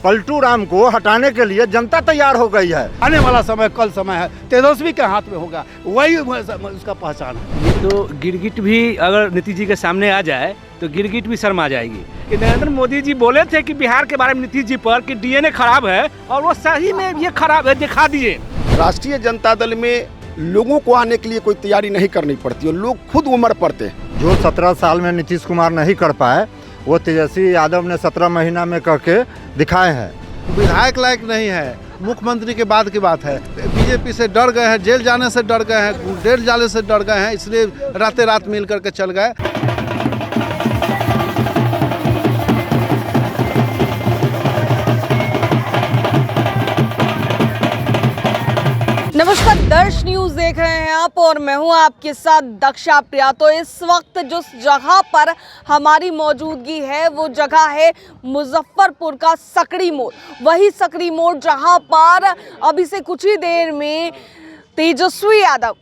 पलटू राम को हटाने के लिए जनता तैयार हो गई है। आने वाला समय कल समय है, तेजस्वी के हाथ में होगा, वही उसका पहचान है। ये तो गिरगिट भी अगर नीतीश जी के सामने आ जाए तो गिरगिट भी शर्मा जाएगी कि नरेंद्र मोदी जी बोले थे कि बिहार के बारे में नीतीश जी पर कि डीएनए खराब है और वो सही में ये खराब है, दिखा दिए। राष्ट्रीय जनता दल में लोगों को आने के लिए कोई तैयारी नहीं करनी पड़ती और लोग खुद उम्र पड़ते हैं। जो 17 साल में नीतीश कुमार नहीं कर पाए वो तेजस्वी यादव ने 17 महीना में करके दिखाए हैं। विधायक लायक नहीं है, मुख्यमंत्री के बाद की बात है। बीजेपी से डर गए हैं, जेल जाने से डर गए हैं, जेल जाने से डर गए हैं, इसलिए रातें रात मिल करके चल गए। नमस्कार, दर्श न्यूज देख रहे हैं आप और मैं हूं आपके साथ दक्षा प्रिया। तो इस वक्त जिस जगह पर हमारी मौजूदगी है वो जगह है मुजफ्फरपुर का सकड़ी मोड़। वही सकड़ी मोड़ जहां पर अभी से कुछ ही देर में तेजस्वी यादव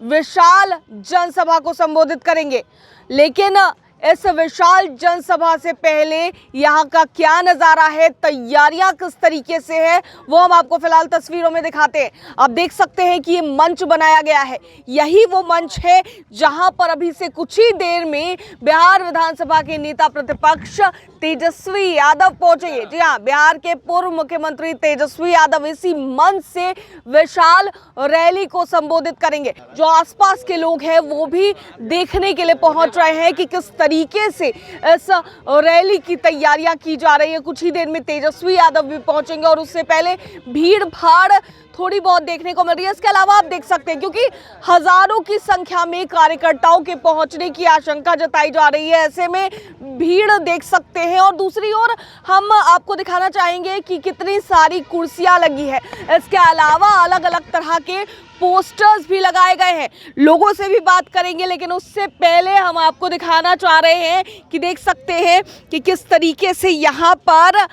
विशाल जनसभा को संबोधित करेंगे। लेकिन इस विशाल जनसभा से पहले यहाँ का क्या नज़ारा है, तैयारियां किस तरीके से है, वो हम आपको फिलहाल तस्वीरों में दिखाते हैं। आप देख सकते हैं कि ये मंच बनाया गया है, यही वो मंच है जहां पर अभी से कुछ ही देर में बिहार विधानसभा के नेता प्रतिपक्ष तेजस्वी यादव पहुंचेंगे। जी हाँ, बिहार के पूर्व मुख्यमंत्री तेजस्वी यादव इसी मंच से विशाल रैली को संबोधित करेंगे। जो आसपास के लोग हैं वो भी देखने के लिए पहुंच रहे हैं कि किस तरीके से इस रैली की तैयारियां की जा रही है। कुछ ही देर में तेजस्वी यादव भी पहुंचेंगे और उससे पहले भीड़ भाड़ थोड़ी बहुत देखने को मिल रही है। इसके अलावा आप देख सकते हैं क्योंकि हजारों की संख्या में कार्यकर्ताओं के पहुंचने की आशंका जताई जा रही है, ऐसे में भीड़ देख सकते हैं। और दूसरी ओर हम आपको दिखाना चाहेंगे कि कितनी सारी कुर्सियां लगी है। इसके अलावा अलग अलग तरह के पोस्टर्स भी लगाए गए हैं। लोगों से भी बात करेंगे, लेकिन उससे पहले हम आपको दिखाना चाह रहे हैं कि देख सकते हैं कि किस तरीके से यहाँ पर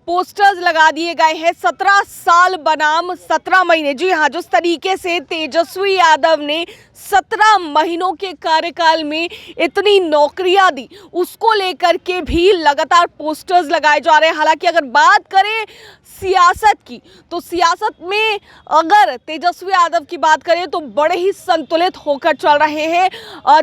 पोस्टर्स लगा दिए गए हैं। 17 साल बनाम 17 महीने। जी हाँ, जिस तरीके से तेजस्वी यादव ने 17 महीनों के कार्यकाल में इतनी नौकरियां दी, उसको लेकर के भी लगातार पोस्टर्स लगाए जा रहे हैं। हालांकि अगर बात करें सियासत की, तो सियासत में अगर तेजस्वी यादव की बात करें तो बड़े ही संतुलित होकर चल रहे हैं।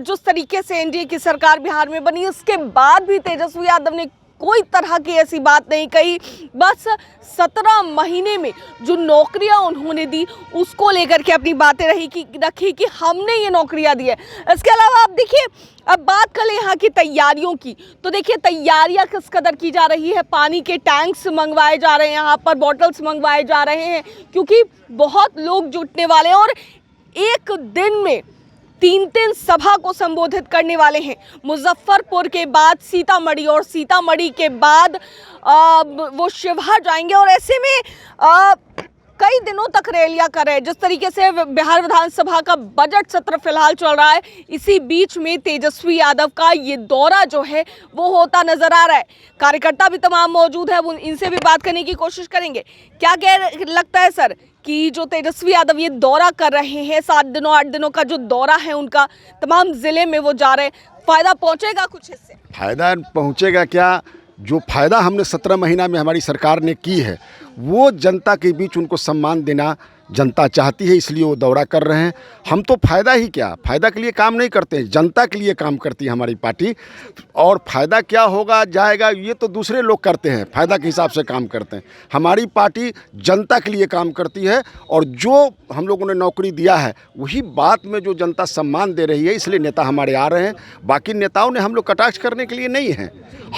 जिस तरीके से एनडीए की सरकार बिहार में बनी, उसके बाद भी तेजस्वी यादव ने कोई तरह की ऐसी बात नहीं कही। बस 17 महीने में जो नौकरियां उन्होंने दी उसको लेकर के अपनी बातें रखी कि हमने ये नौकरियां दी है। इसके अलावा आप देखिए, अब बात करें यहाँ की तैयारियों की, तो देखिए तैयारियां किस कदर की जा रही है। पानी के टैंक्स मंगवाए जा रहे हैं, यहाँ पर बॉटल्स मंगवाए जा रहे हैं क्योंकि बहुत लोग जुटने वाले हैं और एक दिन में 3 सभा को संबोधित करने वाले हैं। मुजफ्फरपुर के बाद सीतामढ़ी और सीतामढ़ी के बाद वो शिवहर जाएंगे और ऐसे में कई दिनों तक रैलियां कर रहे हैं। जिस तरीके से बिहार विधानसभा का बजट सत्र फिलहाल चल रहा है, इसी बीच में तेजस्वी यादव का ये दौरा जो है वो होता नजर आ रहा है। कार्यकर्ता भी तमाम मौजूद है, इनसे भी बात करने की कोशिश करेंगे। क्या लगता है सर कि जो तेजस्वी यादव ये दौरा कर रहे हैं, 7 दिनों 8 दिनों का जो दौरा है उनका, तमाम जिले में वो जा रहे हैं, फायदा पहुंचेगा कुछ इससे? फायदा पहुंचेगा क्या? जो फायदा हमने 17 महीना में हमारी सरकार ने की है वो जनता के बीच उनको सम्मान देना जनता चाहती है, इसलिए वो दौरा कर रहे हैं। हम तो फ़ायदा ही क्या, फ़ायदा के लिए काम नहीं करते हैं, जनता के लिए काम करती है हमारी पार्टी। और फ़ायदा क्या होगा जाएगा ये तो दूसरे लोग करते हैं, फ़ायदा के हिसाब से काम करते हैं। हमारी पार्टी जनता के लिए काम करती है और जो हम लोगों ने नौकरी दिया है वही बात में जो जनता सम्मान दे रही है, इसलिए नेता हमारे आ रहे हैं। बाकी नेताओं ने हम लोग कटाक्ष करने के लिए नहीं हैं,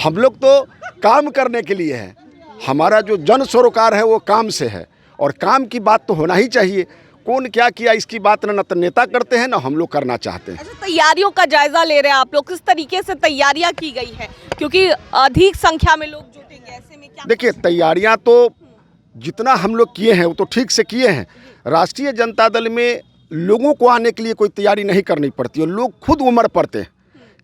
हम लोग तो काम करने के लिए हैं। हमारा जो जन सरोकार है वो काम से है और काम की बात तो होना ही चाहिए। कौन क्या किया इसकी बात ना तो नेता करते हैं ना हम लोग करना चाहते हैं। अच्छा, तैयारियों का जायजा ले रहे हैं आप लोग, किस तरीके से तैयारियां की गई है क्योंकि अधिक संख्या में लोग जुटेंगे, ऐसे में क्या? देखिए, तैयारियां तो जितना हम लोग किए हैं वो तो ठीक से किए हैं। राष्ट्रीय जनता दल में लोगों को आने के लिए कोई तैयारी नहीं करनी पड़ती और लोग खुद उम्र पड़ते हैं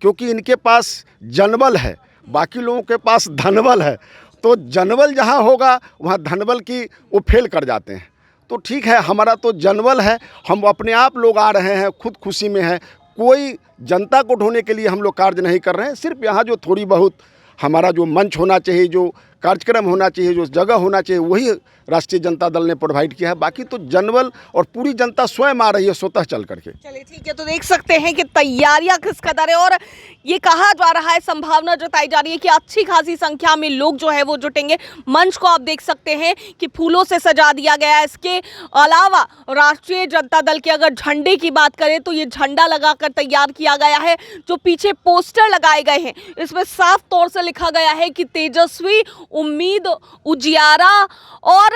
क्योंकि इनके पास जनबल है, बाकी लोगों के पास धनबल है। तो जनबल जहाँ होगा वहाँ धनबल की वो फेल कर जाते हैं। तो ठीक है, हमारा तो जनबल है, हम अपने आप लोग आ रहे हैं, खुद खुशी में है। कोई जनता को ढोने के लिए हम लोग कार्य नहीं कर रहे हैं। सिर्फ यहाँ जो थोड़ी बहुत हमारा जो मंच होना चाहिए, जो कार्यक्रम होना चाहिए, जो जगह होना चाहिए, वही राष्ट्रीय जनता दल ने प्रोवाइड किया है। बाकी तो जनबल और पूरी जनता स्वयं आ रही है स्वतः चल करके। चलिए ठीक है, तो देख सकते हैं कि तैयारियां किस कदर है और ये कहा जा रहा है, संभावना जताई जा रही है कि अच्छी खासी संख्या में लोग जो है वो जुटेंगे। मंच को आप देख सकते हैं कि फूलों से सजा दिया गया है। इसके अलावा राष्ट्रीय जनता दल के अगर झंडे की बात करें तो ये झंडा लगाकर तैयार किया गया है। जो पीछे पोस्टर लगाए गए हैं इसमें साफ तौर से लिखा गया है कि तेजस्वी, उम्मीद, उजियारा और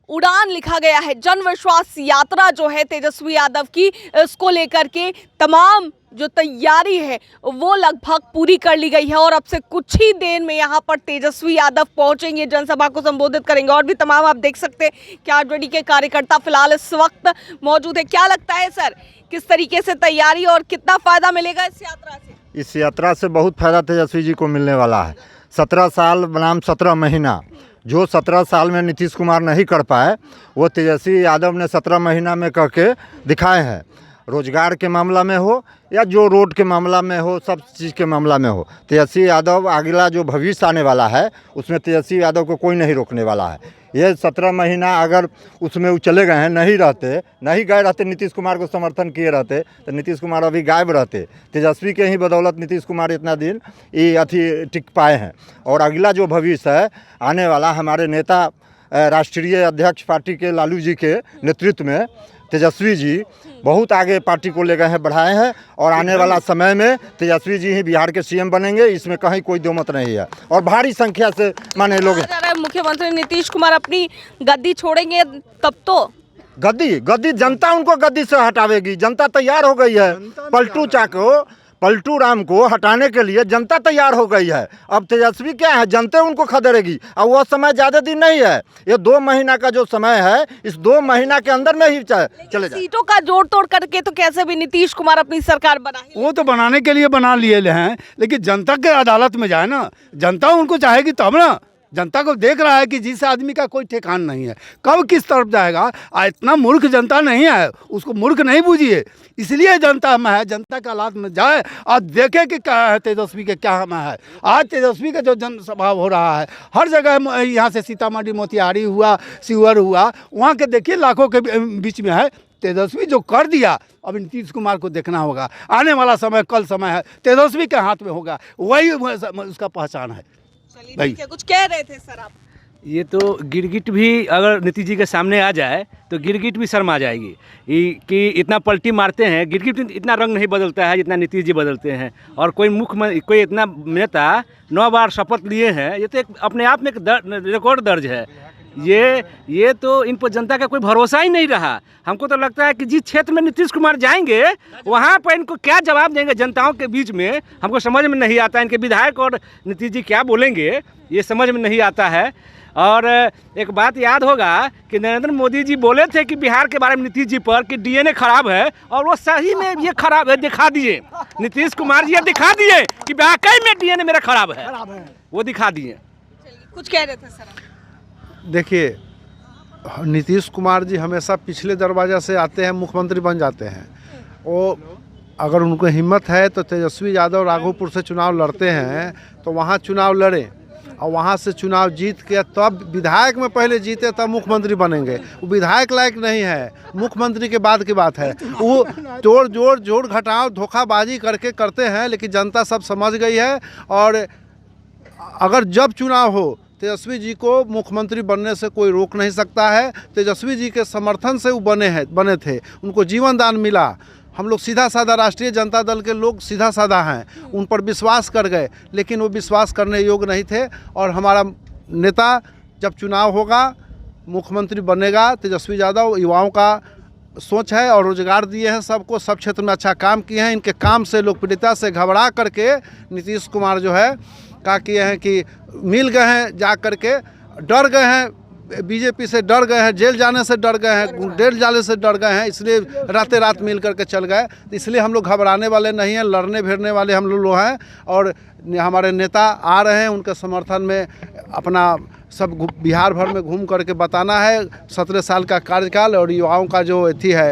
उड़ान लिखा गया है। जन विश्वास यात्रा जो है तेजस्वी यादव की, इसको लेकर के तमाम जो तैयारी है वो लगभग पूरी कर ली गई है और अब से कुछ ही देर में यहाँ पर तेजस्वी यादव पहुंचेंगे, जनसभा को संबोधित करेंगे। और भी तमाम आप देख सकते हैं कि आरजेडी के कार्यकर्ता फिलहाल इस वक्त मौजूद है। क्या लगता है सर, किस तरीके से तैयारी और कितना फायदा मिलेगा इस यात्रा से? इस यात्रा से बहुत फायदा तेजस्वी जी को मिलने वाला है। 17 साल बनाम 17 महीना, जो 17 साल में नीतीश कुमार नहीं कर पाए वो तेजस्वी यादव ने 17 महीना में करके दिखाए हैं। रोजगार के मामला में हो या जो रोड के मामला में हो, सब चीज़ के मामला में हो, तेजस्वी यादव अगला जो भविष्य आने वाला है उसमें तेजस्वी यादव को कोई नहीं रोकने वाला है। ये 17 महीना अगर उसमें वो चले गए हैं, नहीं गए रहते, नीतीश कुमार को समर्थन किए रहते तो नीतीश कुमार अभी गायब रहते। तेजस्वी के ही बदौलत नीतीश कुमार इतना दिन ये टिक पाए हैं। और अगला जो भविष्य है आने वाला, हमारे नेता राष्ट्रीय अध्यक्ष पार्टी के लालू जी के नेतृत्व में तेजस्वी जी बहुत आगे पार्टी को ले गए हैं, बढ़ाए हैं और आने वाला समय में तेजस्वी जी ही बिहार के सीएम बनेंगे, इसमें कहीं कोई दो मत नहीं है। और भारी संख्या से माने लोग मुख्यमंत्री नीतीश कुमार अपनी गद्दी छोड़ेंगे तब तो गद्दी जनता उनको गद्दी से हटावेगी। जनता तैयार हो गई है। पलटू राम को हटाने के लिए जनता तैयार हो गई है। अब तेजस्वी क्या है, जनता उनको खदेड़ेगी और वह समय ज़्यादा दिन नहीं है। ये 2 महीना का जो समय है, इस 2 महीना के अंदर में ही चले जाए। सीटों का जोड़ तोड़ करके तो कैसे भी नीतीश कुमार अपनी सरकार बनाए, वो तो बनाने के लिए बना लिए हैं, लेकिन जनता के अदालत में जाए ना, जनता उनको चाहेगी तब ना। जनता को देख रहा है कि जिस आदमी का कोई ठिकान नहीं है, कब किस तरफ जाएगा। इतना मूर्ख जनता नहीं है, उसको मूर्ख नहीं बूझिए। इसलिए जनता में है, जनता के हालात में जाए और देखे कि क्या है तेजस्वी के क्या में है। आज तेजस्वी का जो जनसभा हो रहा है हर जगह, यहाँ से सीतामढ़ी, मोतिहारी हुआ, शिवहर हुआ, वहाँ के देखिए लाखों के बीच में है। तेजस्वी जो कर दिया, अब नीतीश कुमार को देखना होगा। आने वाला समय कल समय है, तेजस्वी के हाथ में होगा, वही उसका पहचान है। ठीक है, कुछ कह रहे थे सर आप? ये तो गिरगिट भी अगर नीतीश जी के सामने आ जाए तो गिरगिट भी शर्मा जाएगी कि इतना पलटी मारते हैं। गिरगिट इतना रंग नहीं बदलता है जितना नीतीश जी बदलते हैं। और कोई इतना नेता 9 बार शपथ लिए हैं, ये तो एक अपने आप में एक रिकॉर्ड दर्ज है। ये तो इन पर जनता का कोई भरोसा ही नहीं रहा। हमको तो लगता है कि जिस क्षेत्र में नीतीश कुमार जाएंगे वहाँ पर इनको क्या जवाब देंगे जनताओं के बीच में, हमको समझ में नहीं आता। इनके विधायक और नीतीश जी क्या बोलेंगे ये समझ में नहीं आता है। और एक बात याद होगा कि नरेंद्र मोदी जी बोले थे कि बिहार के बारे में नीतीश जी पर कि डीएनए खराब है, और वो सही में ये खराब है, दिखा दिए। नीतीश कुमार जी ये दिखा दिए कि वाकई में डीएनए मेरा खराब है, वो दिखा दिए। कुछ कह रहे थे सर? देखिए, नीतीश कुमार जी हमेशा पिछले दरवाज़ा से आते हैं, मुख्यमंत्री बन जाते हैं। वो अगर उनको हिम्मत है तो तेजस्वी यादव राघोपुर से चुनाव लड़ते हैं तो वहाँ चुनाव लड़ें और वहाँ से चुनाव जीत के तब विधायक में पहले जीते तब मुख्यमंत्री बनेंगे। वो विधायक लायक नहीं है, मुख्यमंत्री के बाद की बात है। वो जोड़ घटाव धोखाबाजी करते हैं, लेकिन जनता सब समझ गई है। और अगर जब चुनाव हो तेजस्वी जी को मुख्यमंत्री बनने से कोई रोक नहीं सकता है। तेजस्वी जी के समर्थन से वो बने थे, उनको जीवन दान मिला। हम लोग सीधा साधा राष्ट्रीय जनता दल के लोग सीधा साधा हैं, उन पर विश्वास कर गए, लेकिन वो विश्वास करने योग्य नहीं थे। और हमारा नेता जब चुनाव होगा मुख्यमंत्री बनेगा, तेजस्वी यादव युवाओं का सोच है और रोजगार दिए हैं सबको, सब क्षेत्र में अच्छा काम किए हैं। इनके काम से लोकप्रियता से घबरा करके नीतीश कुमार जो है क्या किए हैं कि मिल गए हैं, जा करके डर गए हैं, बीजेपी से डर गए हैं, जेल जाने से डर गए हैं, जेल जाने से डर गए हैं, इसलिए रात मिल करके चल गए। इसलिए हम लोग घबराने वाले नहीं हैं, लड़ने भिड़ने वाले हम लोग हैं। और हमारे नेता आ रहे हैं, उनके समर्थन में अपना सब बिहार भर में घूम करके बताना है 17 साल का कार्यकाल और युवाओं का जो अथी है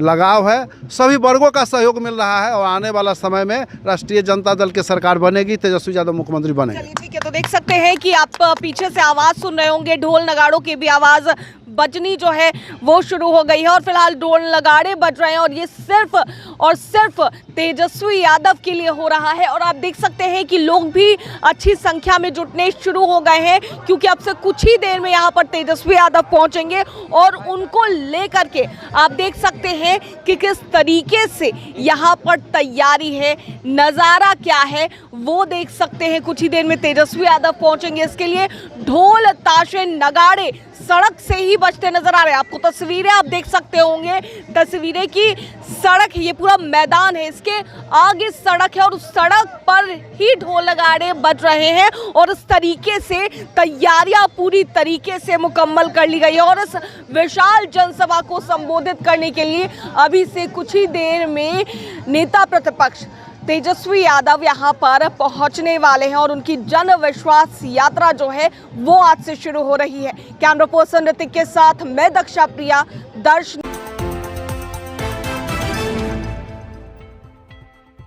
लगाव है, सभी वर्गों का सहयोग मिल रहा है और आने वाला समय में राष्ट्रीय जनता दल की सरकार बनेगी, तेजस्वी यादव मुख्यमंत्री बनेंगे। चलिए ठीक है, तो देख सकते हैं कि आप पीछे से आवाज़ सुन रहे होंगे, ढोल नगाड़ों की भी आवाज़ बजनी जो है वो शुरू हो गई है और फिलहाल ढोल नगाड़े बज रहे हैं और ये सिर्फ और सिर्फ तेजस्वी यादव के लिए हो रहा है। और आप देख सकते हैं कि लोग भी अच्छी संख्या में जुटने शुरू हो गए हैं क्योंकि अब से कुछ ही देर में यहाँ पर तेजस्वी यादव पहुँचेंगे और उनको लेकर के आप देख सकते हैं कि किस तरीके से यहाँ पर तैयारी है, नज़ारा क्या है वो देख सकते हैं। कुछ ही देर में तेजस्वी यादव पहुँचेंगे, इसके लिए ढोल ताशे नगाड़े सड़क से ही बजते नजर आ रहे हैं। आपको तस्वीरें आप देख सकते होंगे, तस्वीरें की सड़क, ये पूरा मैदान है, इसके आगे सड़क है और उस सड़क पर ही ढोल नगाड़े बज रहे हैं और इस तरीके से तैयारियां पूरी तरीके से मुकम्मल कर ली गई है। और इस विशाल जनसभा को संबोधित करने के लिए अभी से कुछ ही देर में नेता प्रतिपक्ष तेजस्वी यादव यहाँ पर पहुँचने वाले हैं और उनकी जन विश्वास यात्रा जो है वो आज से शुरू हो रही है। कैमरा पर्सन ऋतिक के साथ मैं दक्षा प्रिया, दर्शन।